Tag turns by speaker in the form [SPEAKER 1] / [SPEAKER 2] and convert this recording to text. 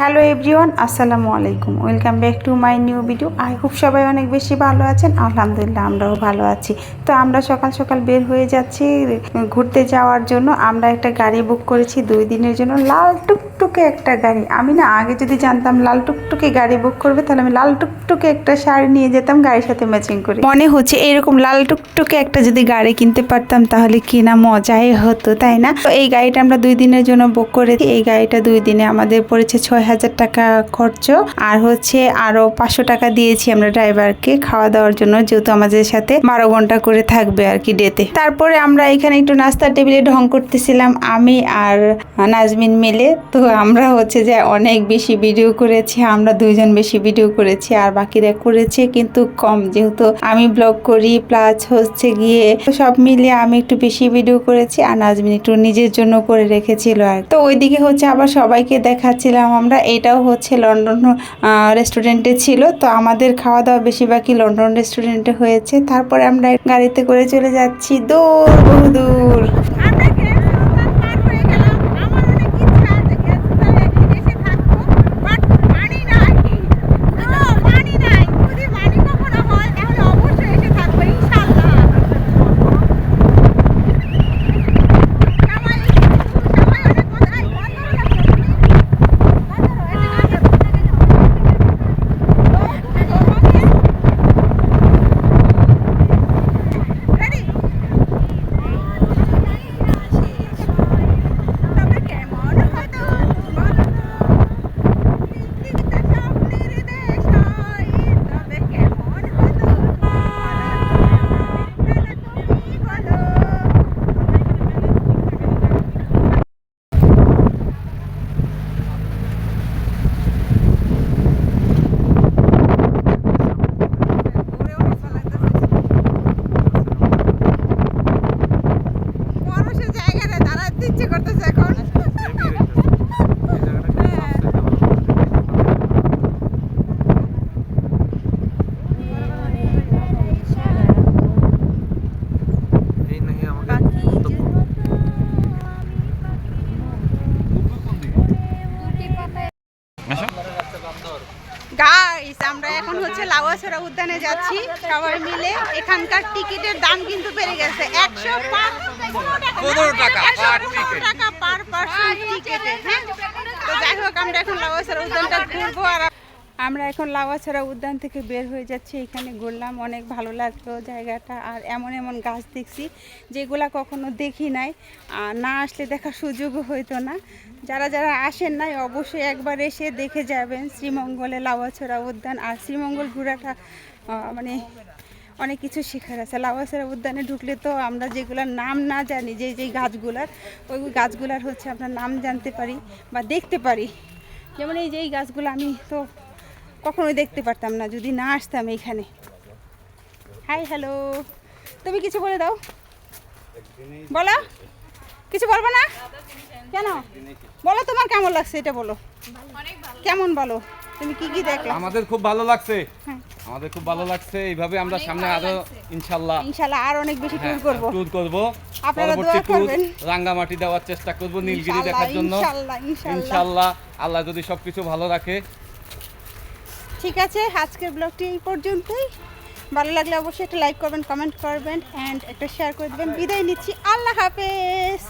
[SPEAKER 1] Hello everyone, আসসালামু আলাইকুম। Welcome back to my new video. I hope সবাই অনেক বেশি ভালো আছেন। আলহামদুলিল্লাহ আমরাও ভালো আছি। তো আমরা সকাল সকাল বের হয়ে যাচ্ছি ঘুরতে যাওয়ার জন্য। আমরা একটা গাড়ি বুক করেছি 2 দিনের জন্য, লাল টুকটুকে একটা গাড়ি। আমি না আগে যদি জানতাম লাল টুকটুকে গাড়ি বুক করবে, তাহলে আমি লাল টুকটুকে একটা শাড়ি নিয়ে যেতাম গাড়ির সাথে ম্যাচিং করে। মনে হচ্ছে এরকম লাল টুকটুকে একটা যদি গাড়ি কিনতে পারতাম তাহলে কি না মজাই হতো, তাই না? তো এই গাড়িটা আমরা 2 দিনের জন্য বুক করেছি। এই গাড়িটা 2 দিনে আমাদের পড়েছে 6,000 টাকা খরচ, আর হচ্ছে আরো 500 টাকা দিয়েছি আমরা ড্রাইভারকে খাওয়া দাওয়ার জন্য, যেহেতু আমাদের সাথে 12 ঘন্টা করে থাকবে আর কি ডেতে। তারপরে আমরা এখানে একটু নাস্তার টেবিলে ঢং করতেছিলাম আমি আর নাজমিন মিলে। তো আমরা হচ্ছে যে অনেক বেশি ভিডিও করেছি, আমরা 2 জন বেশি ভিডিও করেছি আর বাকিরা করেছে কিন্তু কম, যেহেতু আমি ব্লগ করি প্লাস হচ্ছে গিয়ে সব মিলিয়ে আমি একটু বেশি ভিডিও করেছি আর নাজমিন একটু নিজের জন্য করে রেখেছিল। আর তো ওইদিকে হচ্ছে আবার সবাইকে দেখাচ্ছিলাম আমরা। এটাও হচ্ছে লন্ডন রেস্টুরেন্টে ছিল, তো আমাদের খাওয়া দাওয়া বেশিরভাগই লন্ডন রেস্টুরেন্টে হয়েছে। তারপরে আমরা গাড়িতে করে চলে যাচ্ছি দূর, বহুদূর। গাইস, আমরা এখন হচ্ছে লাউয়াছড়া উদ্যানে যাচ্ছি সবাই মিলে। এখানকার টিকিটের দাম কিন্তু বেড়ে গেছে, 115 টাকা পার পারসন টিকিটে। হ্যাঁ, তো যাই হোক আমরা এখন লাউয়াছড়া উদ্যানটা ঘুরবো। আর আমরা এখন লাউয়াছড়া উদ্যান থেকে বের হয়ে যাচ্ছি। এখানে ঘুরলাম, অনেক ভালো লাগলো জায়গাটা। আর এমন এমন গাছ দেখছি যেগুলা কখনো দেখি নাই, আর না আসলে দেখার সুযোগও হইতো না। যারা যারা আসেন নাই অবশ্যই একবার এসে দেখে যাবেন শ্রীমঙ্গলে লাউয়াছড়া উদ্যান। আর শ্রীমঙ্গল ঘোরাটা মানে অনেক কিছু শেখার আছে। লাউয়াছড়া উদ্যানে ঢুকলে তো আমরা যেগুলোর নাম না জানি, যেই গাছগুলার, ওই গাছগুলার হচ্ছে আপনার নাম জানতে পারি বা দেখতে পারি। যেমন এই যে এই গাছগুলো আমি তো কখনোই দেখতে পারতাম না যদি না আসতাম এইখানে। হাই, হ্যালো, তুমি কিছু বলে দাও, বলো। কিছু বলবো না কেন? বলো তোমার কেমন লাগছে, এটা বলো। কেমন বলো, তুমি কি কি দেখলে?
[SPEAKER 2] আমাদের খুব ভালো লাগছে, আমাদের খুব ভালো লাগছে। এইভাবে আমরা সামনে আরো ইনশাআল্লাহ আর
[SPEAKER 1] অনেক বেশি ট্যুর করব।
[SPEAKER 2] আপনারা দোয়া করবেন। রাঙ্গামাটি দেওয়ার চেষ্টা করব, নীলগিরি দেখার জন্য ইনশাআল্লাহ, আল্লাহ যদি সবকিছু ভালো রাখে।
[SPEAKER 1] ঠিক আছে, আজকের ব্লগটি এই পর্যন্তই। ভালো লাগলে অবশ্যই একটা লাইক করবেন, কমেন্ট করবেন, অ্যান্ড একটা শেয়ার করে দেবেন। বিদায় নিচ্ছি, আল্লাহ হাফেজ।